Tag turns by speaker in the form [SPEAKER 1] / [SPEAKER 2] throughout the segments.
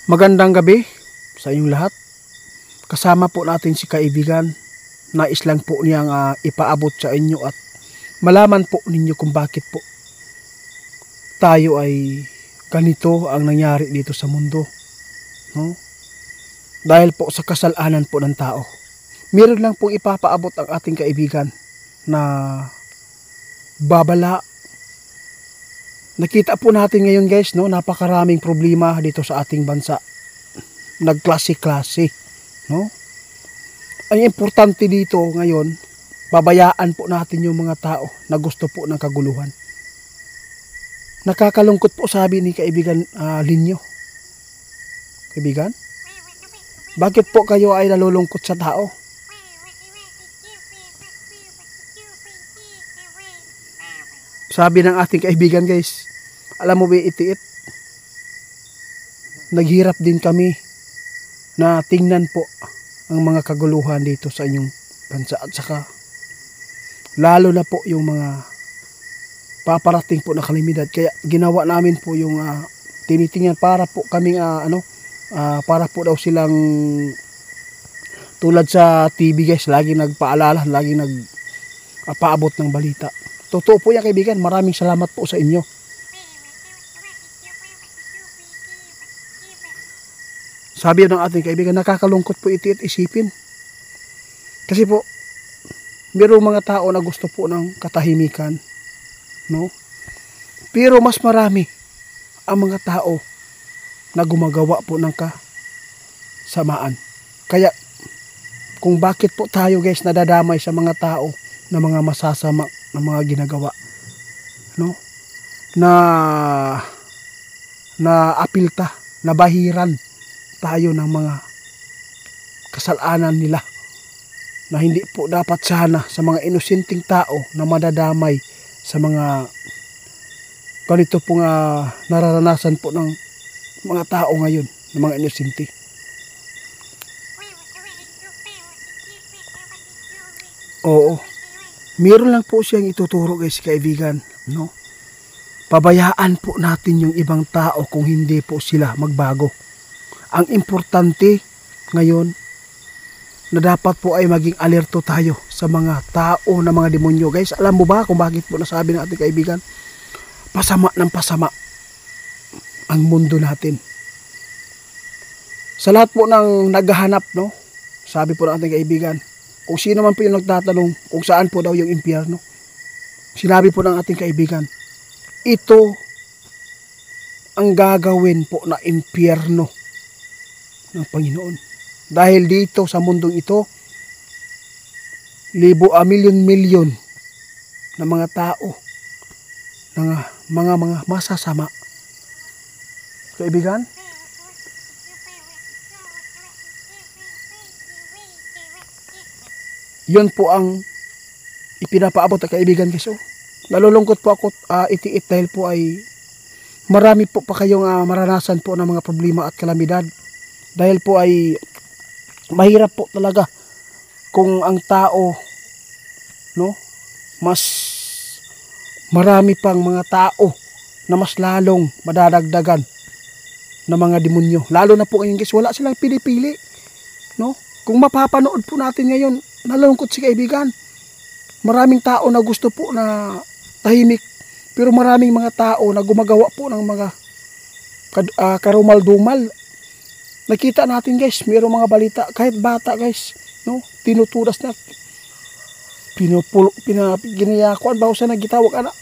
[SPEAKER 1] Magandang gabi sa inyong lahat. Kasama po natin si kaibigan. Nais lang po niyang ipaabot sa inyo at malaman po ninyo kung bakit po tayo ay ganito ang nangyari dito sa mundo. No? Dahil po sa kasalanan po ng tao. Meron lang pong ipapaabot ang ating kaibigan na babala. Nakita po natin ngayon guys, no, napakaraming problema dito sa ating bansa. Nagklase-klase, no? Ang importante dito ngayon, babayaan po natin yung mga tao na gusto po ng kaguluhan. Nakakalungkot po sabi ni kaibigan Linyo. Kaibigan, bakit po kayo ay nalulungkot sa tao? Sabi ng ating kaibigan guys, alam mo ba itiit? Naghirap din kami na tingnan po ang mga kaguluhan dito sa inyong bansa at saka lalo na po yung mga paparating po na kalamidad. Kaya ginawa namin po yung tinitingnan para po kaming para po daw silang tulad sa TV guys, lagi nagpaalala, lagi nagpaabot ng balita. Totoo po yan kaibigan, maraming salamat po sa inyo. Sabi ng ating kaibigan, nakakalungkot po iti at isipin. Kasi po, mayroong mga tao na gusto po ng katahimikan. No? Pero mas marami ang mga tao na gumagawa po ng kasamaan. Kaya, kung bakit po tayo guys nadadamay sa mga tao na mga masasama na mga ginagawa. No? Na apilta, na bahiran tayo ng mga kasalanan nila na hindi po dapat sana sa mga inosenteng tao na madadamay sa mga ganito pong nararanasan po ng mga tao ngayon, ng mga inosente. Oo, meron lang po siyang ituturo guys kaibigan, no? Pabayaan po natin yung ibang tao kung hindi po sila magbago. Ang importante ngayon na dapat po ay maging alerto tayo sa mga tao na mga demonyo. Guys, alam mo ba kung bakit po nasabi ng ating kaibigan? Pasama ng pasama ang mundo natin. Sa lahat po ng naghahanap, no? Sabi po ng ating kaibigan, kung sino man po yung nagtatanong kung saan po daw yung impyerno, sinabi po ng ating kaibigan, ito ang gagawin po na impyerno ng Panginoon. Dahil dito sa mundong ito, milyon-milyon na mga tao, ng mga masasama. Kaibigan, yun po ang ipinapaabot ng kaibigan guys. Nalulungkot po ako itiit dahil po ay marami po pa kayong maranasan po ng mga problema at kalamidad. Dahil po ay mahirap po talaga kung ang tao, no, mas marami pang mga tao na mas lalong madadagdagan na mga demonyo. Lalo na po ngayon guys, wala silang pinipili, no? Kung mapapanood po natin ngayon, nalulungkot si kaibigan. Maraming tao na gusto po na tahimik, pero maraming mga tao na gumagawa po ng mga karumal-dumal. Nakita natin guys, mayroong mga balita, kahit bata guys, no, tinutudas na, ginayakuan ba sa nagitawag anak?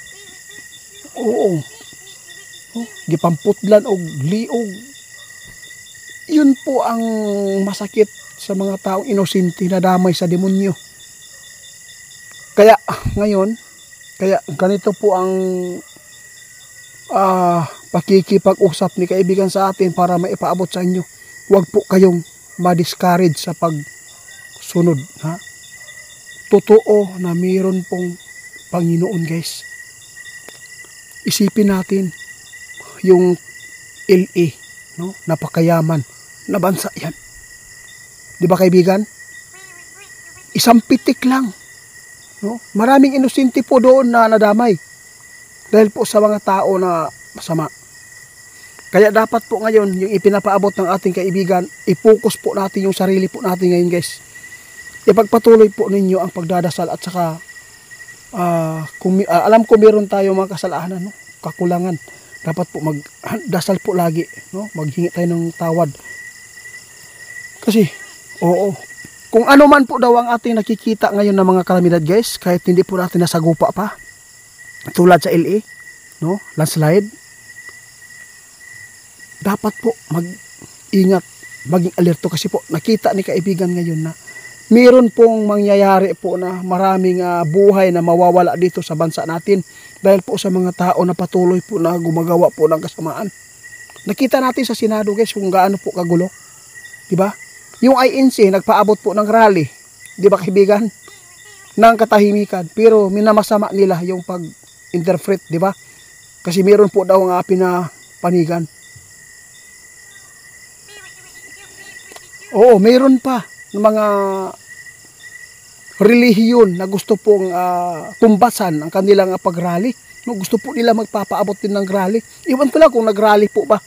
[SPEAKER 1] Oo. Gipamputlan o liog. Yun po ang masakit sa mga taong inosente na damay sa demonyo. Kaya ngayon, ganito po ang pakikipag-usap ni kaibigan sa atin para maipaabot sa inyo. Huwag po kayong ma-discourage sa pagsunod. Ha? Totoo na mayroon pong Panginoon guys. Isipin natin yung LA, no? Napakayaman na bansa yan. Di ba kaibigan? Isang pitik lang. No? Maraming inosente po doon na nadamay. Dahil po sa mga tao na masama. Kaya dapat po ngayon, yung ipinapaabot ng ating kaibigan, i-focus po natin yung sarili po natin ngayon guys. Ipagpatuloy po ninyo ang pagdadasal at saka alam ko meron tayo mga kasalanan, no? Kakulangan. Dapat po magdasal po lagi, no? Maghingi tayo ng tawad. Kasi, oo, kung ano man po daw ang ating nakikita ngayon ng mga kalamidad guys, kahit hindi po natin nasagupa pa, tulad sa LA, no? Landslide, dapat po mag-ingat, maging alerto kasi po nakita ni kaibigan ngayon na meron pong mangyayari po na maraming buhay na mawawala dito sa bansa natin dahil po sa mga tao na patuloy po na gumagawa po ng kasamaan. Nakita natin sa Senado guys kung gaano po kagulo, di ba? Yung INC nagpaabot po ng rally, di ba kaibigan, ng katahimikan, pero minamasama nila yung pag-interpret, di ba? Kasi meron po daw nga pinapanigan. Oo, mayroon pa ng mga relihiyon na gusto pong tumbasan ang kanilang pag-rally. No, gusto po nila magpapaabot din ng rally. Iwan ko lang kung nag-rally po ba.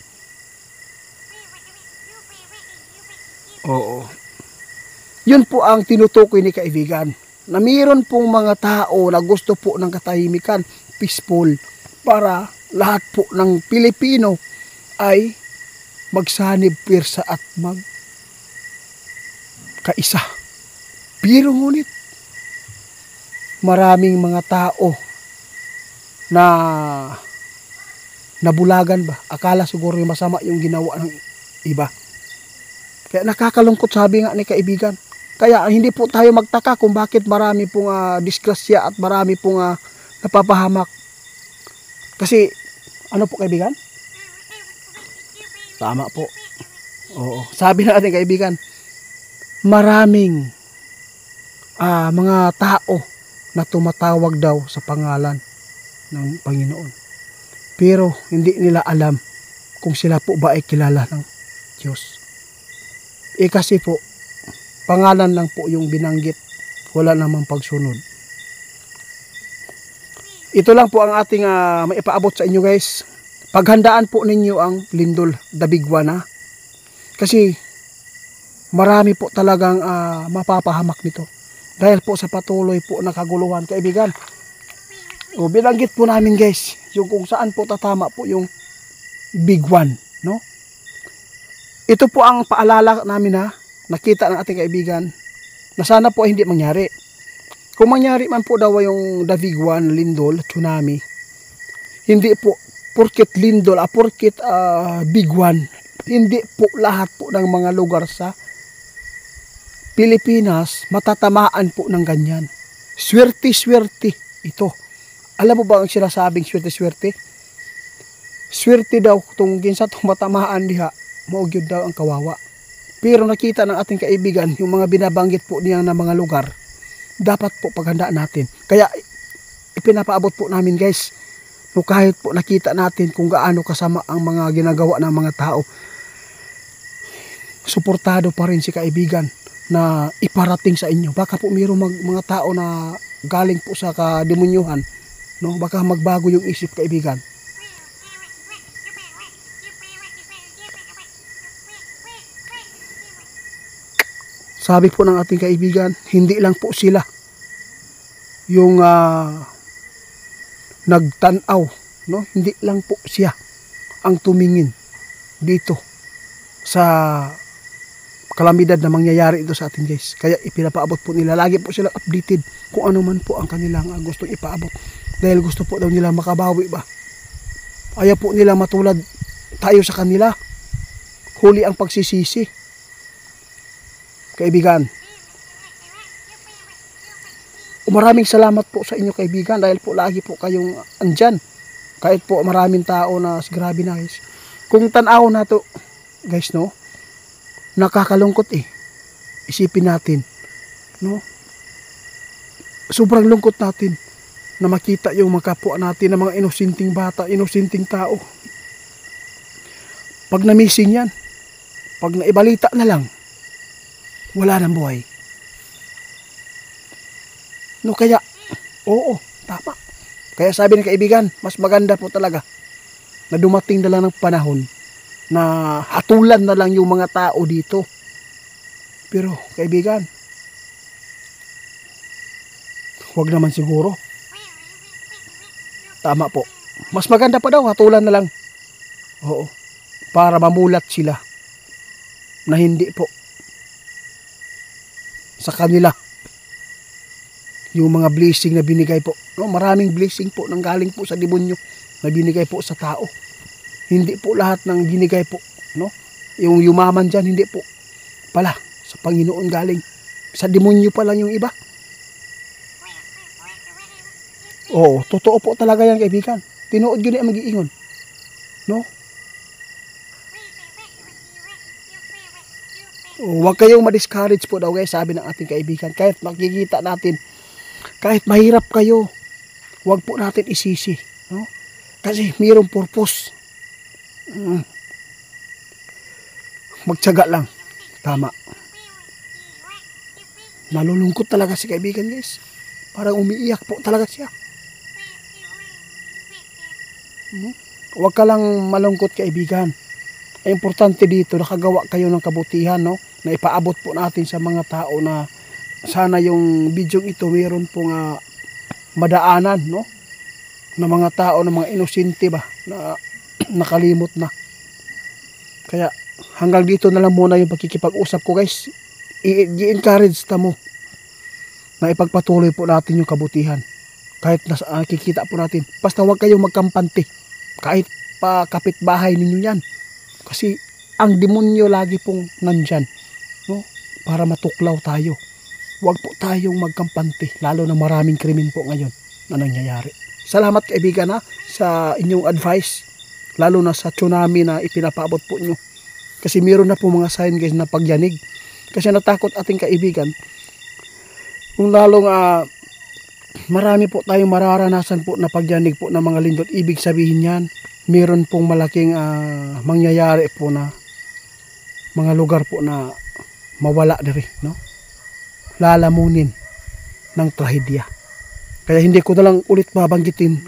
[SPEAKER 1] Oo. Yun po ang tinutukoy ni kaibigan. Na mayroon pong mga tao na gusto po ng katahimikan, peaceful, para lahat po ng Pilipino ay magsanib pirsa at kaisa. Pero ngunit maraming mga tao na nabulagan ba? Akala siguro yung masama yung ginawa ng iba. Kaya nakakalungkot, sabi nga ni kaibigan. Kaya hindi po tayo magtaka kung bakit marami pong disgrasya at marami pong napapahamak. Kasi ano po kaibigan? Tama po. Oo. Sabi na ating kaibigan, maraming mga tao na tumatawag daw sa pangalan ng Panginoon. Pero hindi nila alam kung sila po ba ay kilala ng Diyos. Kasi po, pangalan lang po yung binanggit, wala namang pagsunod. Ito lang po ang ating maipaabot sa inyo guys. Paghandaan po ninyo ang lindol, the big one Kasi marami po talagang mapapahamak nito. Dahil po sa patuloy po na kaguluhan, kaibigan. O, binanggit po namin guys, yung kung saan po tatama po yung big one, no? Ito po ang paalala namin nakita ng ating kaibigan na sana po ay hindi mangyari. Kung mangyari man po daw yung the big one, lindol, tsunami, hindi po porket lindol, porket big one, hindi po lahat po ng mga lugar sa Pilipinas matatamaan po ng ganyan. Swerte-swerte ito. Alam mo ba ang sinasabing swerte-swerte? Swerte daw kung ginsa matamaan diha, maugyod daw ang kawawa. Pero nakita ng ating kaibigan yung mga binabanggit po niya na mga lugar, dapat po paghandaan natin. Kaya ipinapaabot po namin guys, no, kahit po nakita natin kung gaano kasama ang mga ginagawa ng mga tao, suportado pa rin si kaibigan na iparating sa inyo. Baka po mayroong mga tao na galing po sa kademunyuhan, no? Baka magbago yung isip kaibigan. Sabi po ng ating kaibigan, hindi lang po sila yung nagtanaw, no? Hindi lang po siya ang tumingin dito sa kalamidad na mangyayari ito sa atin guys. Kaya ipinapaabot po nila. Lagi po sila updated kung ano man po ang kanilang gustong ipaabot. Dahil gusto po daw nila makabawi ba. Ayaw po nila matulad tayo sa kanila. Huli ang pagsisisi. Kaibigan. Maraming salamat po sa inyo kaibigan dahil po lagi po kayong andyan. Kahit po maraming tao na grabe na guys. Kung tanaw na to guys, no? Nakakalungkot isipin natin, no? Sobrang lungkot natin na makita yung mga kapwa natin na mga inosinting bata, inosinting tao. Pag na-missing yan, pag naibalita na lang, wala nang buhay. No, kaya oo, tama. Kaya sabi ng kaibigan, mas maganda po talaga na dumating na lang ng panahon na hatulan na lang yung mga tao dito. Pero kaibigan, huwag naman siguro. Tama po. Mas maganda pa daw, hatulan na lang. Oo. Para mamulat sila na hindi po sa kanila yung mga blessing na binigay po. No, maraming blessing po nang galing po sa demonyo na binigay po sa tao. Hindi po lahat ng binigay po, no? Yung yumaman dyan, hindi po pala sa Panginoon galing. Sa demonyo pa lang yung iba. Oo, totoo po talaga yan, kaibigan. Tinuod yun ang mag-iingon. No? Huwag kayong ma-discourage po daw guys, sabi ng ating kaibigan. Kahit makikita natin, kahit mahirap kayo, huwag po natin isisi. No? Kasi mayroong purpose. Magtiyaga lang. Tama. Nalulungkot talaga si kaibigan guys. Parang umiiyak po talaga siya. Huwag ka lang malungkot kaibigan. Ang importante dito, nakagawa kayo ng kabutihan, no? Na ipaabot po natin sa mga tao na sana yung video ito mayroon pong madaanan, no? Na mga tao, na mga inosente ba na nakalimot na. Kaya hanggang dito na lang muna yung pagkikipag-usap ko guys. I-encourage ta mo na ipagpatuloy po natin yung kabutihan. Kahit nasa kikita po natin. Basta huwag kayong magkampante. Kahit pa kapitbahay ninyo yan. Kasi ang demonyo lagi pong nandyan. No? Para matuklaw tayo. Huwag po tayong magkampante. Lalo na maraming krimen po ngayon na nangyayari. Salamat kaibigan sa inyong advice. Lalo na sa tsunami na ipinapaabot po nyo. Kasi meron na po mga sign guys na pagyanig. Kasi natakot ating kaibigan. Kung lalong marami po tayong mararanasan po na pagyanig po ng mga lindot. Ibig sabihin yan, meron pong malaking mangyayari po na mga lugar po na mawala diri, no? Lalamunin ng trahedya. Kaya hindi ko na lang ulit babanggitin.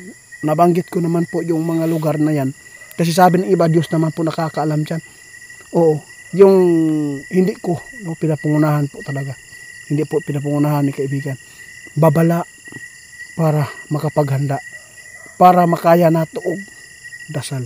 [SPEAKER 1] Nabanggit ko naman po yung mga lugar na yan. Kasi sabi ng iba, Diyos naman po nakakaalam dyan. Oo, yung hindi ko pinapangunahan po talaga. Hindi po pinapangunahan ni kaibigan. Babala para makapaghanda. Para makaya na tuog dasal.